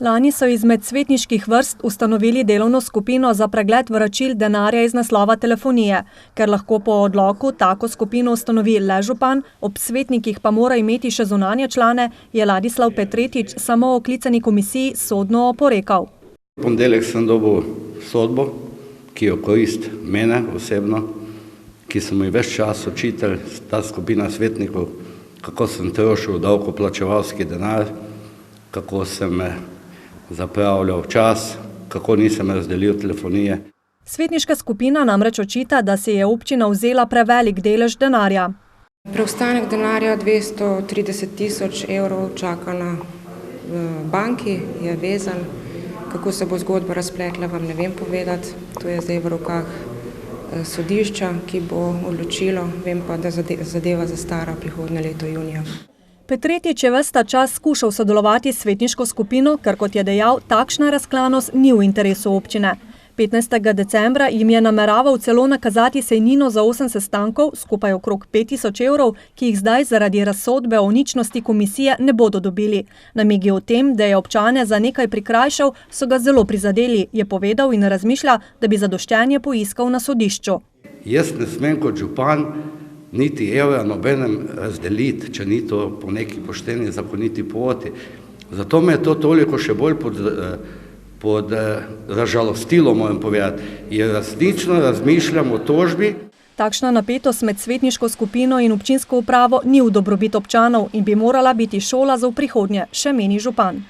Lani so izmed svetniških vrst ustanovili delovno skupino za pregled vračil denarja iz naslova telefonije. Ker lahko po odloku tako skupino ustanovi le župan, ob svetnikih pa mora imeti še zunanje člane, je Ladislav Petretič samo o klicani komisiji sodno oporekal. V ponedeljek sem dobil sodbo, ki jo korist mene osebno, ki sem mi ves čas očital, ta skupina svetnikov, kako sem trošil davkoplačevalski denar, kako sem zapravljal čas, kako nisem razdelil telefonije. Svetniška skupina namreč očita, da si je občina vzela prevelik delež denarja. Preostanek denarja 230 tisoč evrov čaka na banki, je vezan. Kako se bo zgodba razpletla, vam ne vem povedati. To je zdaj v rokah sodišča, ki bo odločilo. Vem pa, da zadeva zastara prihodnje leto junija. Petretič je ves ta čas skušal sodelovati s svetniško skupino, ker kot je dejal, takšna razklanost ni v interesu občine. 15. decembra jim je nameraval celo nakazati sejnino za 8 sestankov, skupaj okrog 5000 evrov, ki jih zdaj zaradi razsodbe o ničnosti komisije ne bodo dobili. Namigi o tem, da je občane za nekaj prikrajšal, so ga zelo prizadeli, je povedal in razmišlja, da bi zadoščenje poiskal na sodišču. Jaz ne smem kot župan niti evra nobenem razdeliti, če ni to po neki pošteni zakoniti poti. Zato me je to toliko še bolj pod razžalostilo, moram povedati, jer resnično razmišljam o tožbi. Takšna napetost med svetniško skupino in občinsko upravo ni v dobrobit občanov in bi morala biti šola za v prihodnje, še meni župan.